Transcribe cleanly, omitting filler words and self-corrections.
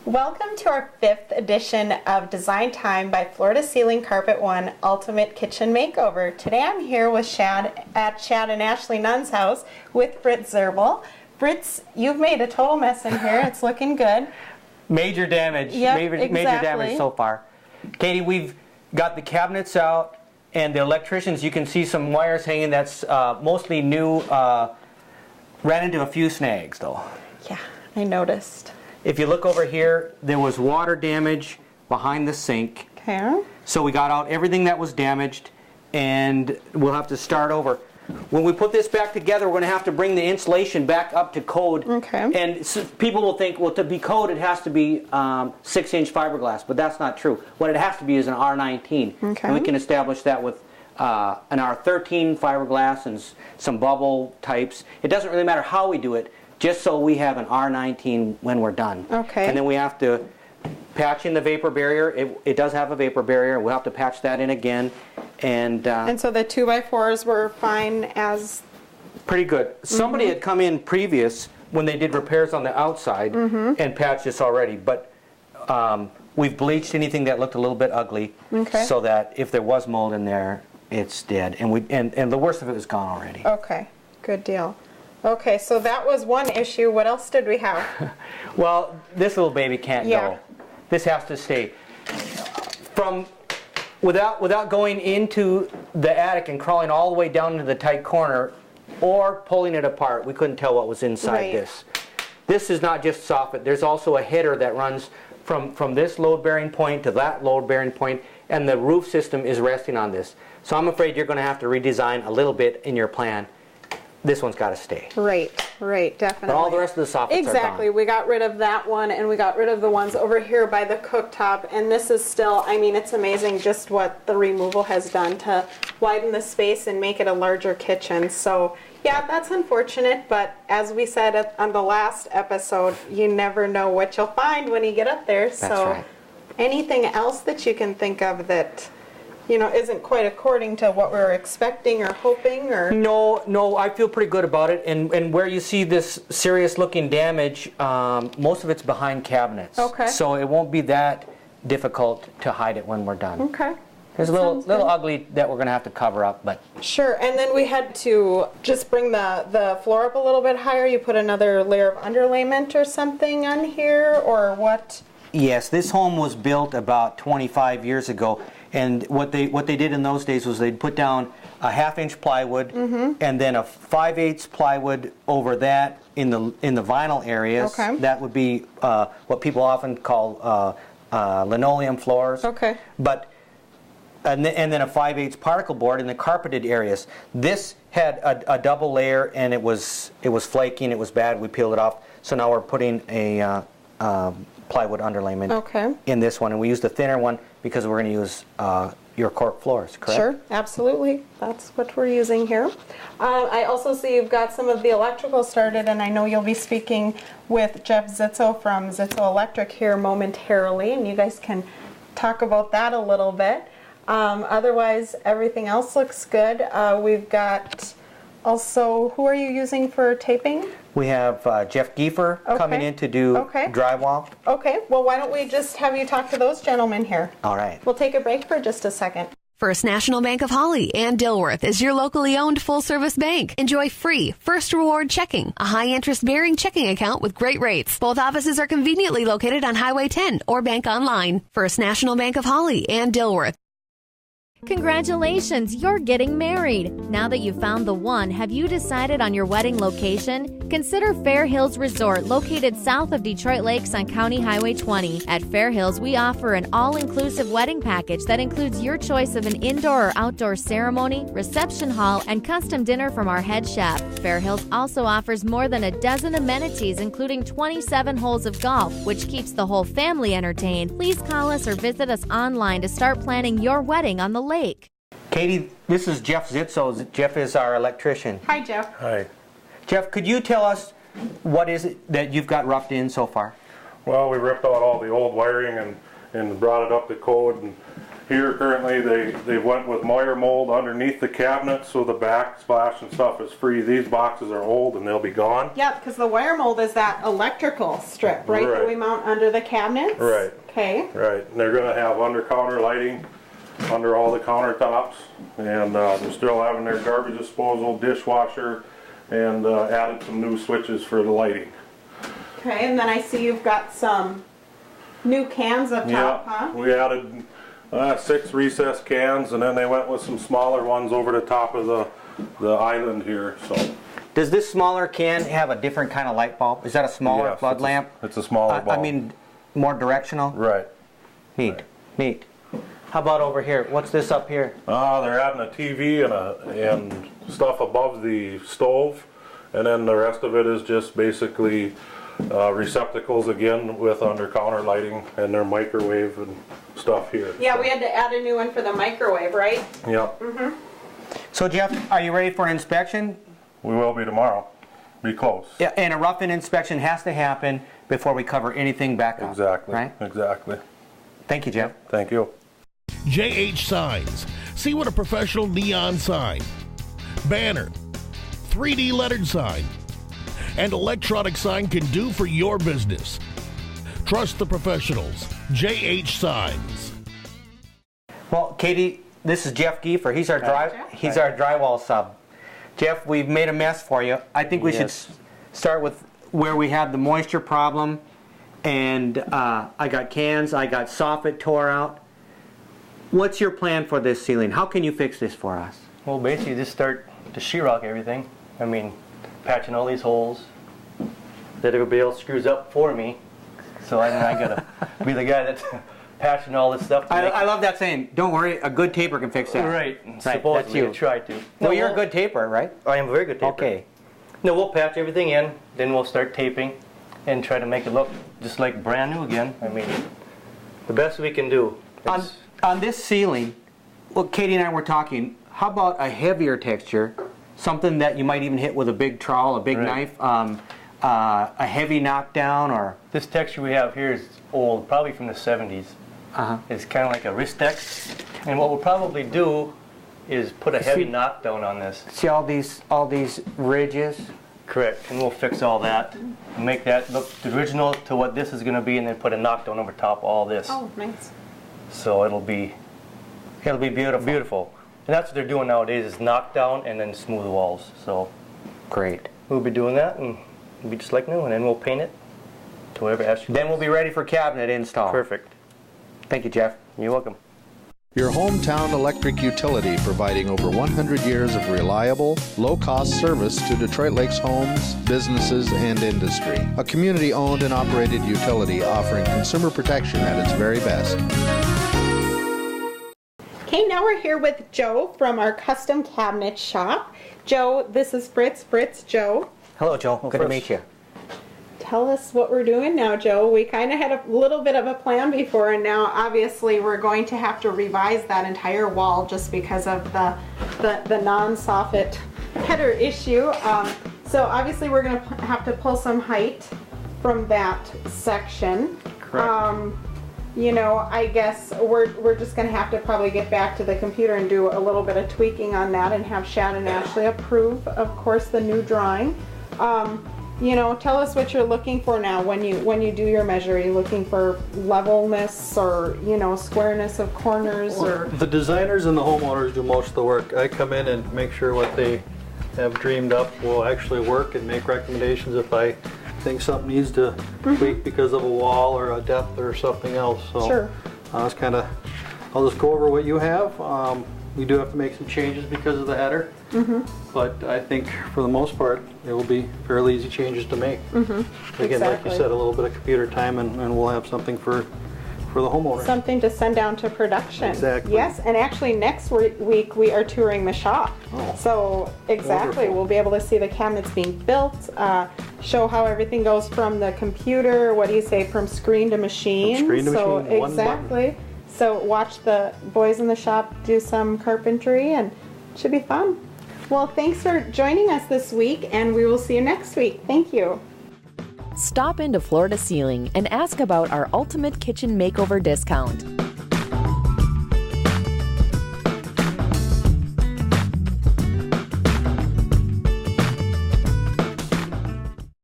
Welcome to our 5th edition of Design Time by Floor to Ceiling Carpet One Ultimate Kitchen Makeover. Today I'm here with Shad and Ashley Nunn's house with Fritz Zerbel. Fritz, you've made a total mess in here. It's looking good. Major damage. Yep, Major damage so far. Katie, we've got the cabinets out and the electricians, you can see some wires hanging that's mostly new. Ran into a few snags though. Yeah, I noticed. If you look over here, there was water damage behind the sink. Okay. So we got out everything that was damaged and we'll have to start over. When we put this back together, we're going to have to bring the insulation back up to code. Okay. And so people will think, well, to be code, it has to be 6-inch fiberglass, but that's not true. What it has to be is an R19. Okay. And we can establish that with an R13 fiberglass and some bubble types. It doesn't really matter how we do it, just so we have an R19 when we're done. Okay. And then we have to patch in the vapor barrier. It does have a vapor barrier. We'll have to patch that in again. And so the 2x4s were fine as... Pretty good. Somebody had come in previous when they did repairs on the outside and patched this already. But we've bleached anything that looked a little bit ugly so that if there was mold in there, it's dead. And the worst of it is gone already. Okay, good deal. Okay, so that was one issue. What else did we have? Well, this little baby can't go. This has to stay. Without going into the attic and crawling all the way down into the tight corner or pulling it apart, we couldn't tell what was inside this. This is not just soffit. There's also a header that runs from this load-bearing point to that load-bearing point, and the roof system is resting on this. So I'm afraid you're going to have to redesign a little bit in your plan. This one's got to stay. Right, definitely. But all the rest of the soffits exactly. are gone. We got rid of that one, and we got rid of the ones over here by the cooktop, and this is still, I mean, it's amazing just what the removal has done to widen the space and make it a larger kitchen. So, yeah, that's unfortunate, but as we said on the last episode, you never know what you'll find when you get up there. That's right. Anything else that you can think of that, you know, isn't quite according to what we were expecting or hoping? Or No, I feel pretty good about it. And where you see this serious looking damage, most of it's behind cabinets. Okay. So it won't be that difficult to hide it when we're done. Okay. There's a little ugly that we're going to have to cover up, but... Sure, and then we had to just bring the floor up a little bit higher. You put another layer of underlayment or something on here, or what? Yes, this home was built about 25 years ago. And what they did in those days was they'd put down a 1/2-inch plywood and then a 5/8 plywood over that in the vinyl areas. Okay. That would be what people often call linoleum floors. Okay. And then a 5/8 particle board in the carpeted areas. This had a double layer and it was flaky and it was bad. We peeled it off. So now we're putting a plywood underlayment in this one, and we used a thinner one because we're going to use your cork floors, correct? Sure, absolutely. That's what we're using here. I also see you've got some of the electrical started, and I know you'll be speaking with Jeff Zitzo from Zitzo Electric here momentarily, and you guys can talk about that a little bit. Otherwise, everything else looks good. We've got also, who are you using for taping? We have Jeff Giefer coming in to do drywall. Okay, well, why don't we just have you talk to those gentlemen here? All right. We'll take a break for just a second. First National Bank of Holly and Dilworth is your locally owned full-service bank. Enjoy free First Reward Checking, a high-interest bearing checking account with great rates. Both offices are conveniently located on Highway 10 or bank online. First National Bank of Holly and Dilworth. Congratulations, you're getting married. Now that you've found the one, have you decided on your wedding location? Consider Fair Hills Resort, located south of Detroit Lakes on County Highway 20. At Fair Hills, we offer an all-inclusive wedding package that includes your choice of an indoor or outdoor ceremony, reception hall, and custom dinner from our head chef. Fair Hills also offers more than a dozen amenities, including 27 holes of golf, which keeps the whole family entertained. Please call us or visit us online to start planning your wedding on the lake. Katie, this is Jeff Zitzo. Jeff is our electrician. Hi, Jeff. Hi. Jeff, could you tell us what is it that you've got roughed in so far? Well, we ripped out all the old wiring and brought it up to code, Here currently they went with Moyer mold underneath the cabinet, so the backsplash and stuff is free. These boxes are old and they'll be gone. Yeah, because the wire mold is that electrical strip, right? That we mount under the cabinets? Right. Okay. Right. And they're going to have under-counter lighting under all the countertops. And they're still having their garbage disposal, dishwasher, and added some new switches for the lighting. Okay, and then I see you've got some new cans up top, huh? We added 6 recessed cans, and then they went with some smaller ones over the top of the island here. So. Does this smaller can have a different kind of light bulb? Is that a smaller flood lamp? It's a smaller bulb. I mean, more directional? Right. Neat, neat. How about over here? What's this up here? They're adding a TV and stuff above the stove, and then the rest of it is just basically receptacles again with under-counter lighting and their microwave and stuff here. Yeah, we had to add a new one for the microwave, right? Yep. Mm-hmm. So Jeff, are you ready for an inspection? We will be tomorrow. Be close. Yeah, and a rough-in inspection has to happen before we cover anything back up. Exactly. Right? Exactly. Thank you, Jeff. Thank you. JH Signs. See what a professional neon sign, banner, 3D lettered sign, and electronic sign can do for your business. Trust the professionals. JH Signs. Well, Katie, this is Jeff Giefer. He's our drywall sub. Jeff, we've made a mess for you. I think we should start with where we had the moisture problem. And I got cans, I got soffit tore out. What's your plan for this ceiling? How can you fix this for us? Well, basically just start to sheetrock everything. I mean, patching all these holes that everybody else screws up for me. So I gotta be the guy that's patching all this stuff. I love that saying. Don't worry, a good taper can fix that. Right. Supposedly, that's you. I try to. Well, you're a good taper, right? I am a very good taper. Okay. No, we'll patch everything in, then we'll start taping and try to make it look just like brand new again. I mean, the best we can do. On this ceiling, well, Katie and I were talking, how about a heavier texture, something that you might even hit with a big trowel, a big knife, a heavy knockdown, or... This texture we have here is old, probably from the 70s. It's kind of like a Ristex. And what we'll probably do is put a heavy knockdown on this. See all these ridges? Correct, and we'll fix all that and make that look original to what this is going to be, and then put a knockdown over top of all this. Oh, nice. So it'll be beautiful. Beautiful. And that's what they're doing nowadays is knockdown and then smooth walls. So great. We'll be doing that and it'll be just like new, and then we'll paint it to whatever asks you. Then we'll be ready for cabinet install. Perfect. Thank you, Jeff. You're welcome. Your hometown electric utility, providing over 100 years of reliable, low-cost service to Detroit Lakes homes, businesses, and industry. A community-owned and operated utility offering consumer protection at its very best. Okay, now we're here with Joe from our custom cabinet shop. Joe, this is Fritz. Fritz, Joe. Hello, Joe. Good to meet you. Tell us what we're doing now, Joe. We kind of had a little bit of a plan before, and now obviously we're going to have to revise that entire wall just because of the non-soffit header issue. So obviously we're going to have to pull some height from that section. Correct. You know, I guess we're just going to have to probably get back to the computer and do a little bit of tweaking on that and have Shad and Ashley approve, of course, the new drawing. You know, tell us what you're looking for now when you do your measure. Are you looking for levelness or, you know, squareness of corners? Or the designers and the homeowners do most of the work. I come in and make sure what they have dreamed up will actually work and make recommendations if I think something needs to tweak because of a wall or a depth or something else. So sure. I'll just go over what you have. We do have to make some changes because of the header, but I think for the most part it will be fairly easy changes to make. Again, like you said, a little bit of computer time and we'll have something for the homeowner. Something to send down to production. Exactly. Yes, and actually next week we are touring the shop. Oh, so exactly, wonderful. We'll be able to see the cabinets being built, show how everything goes from the computer, what do you say, from screen to machine. From screen to so machine, one exactly. button. So watch the boys in the shop do some carpentry and it should be fun. Well, thanks for joining us this week and we will see you next week. Thank you. Stop into Florida Ceiling and ask about our Ultimate Kitchen Makeover discount.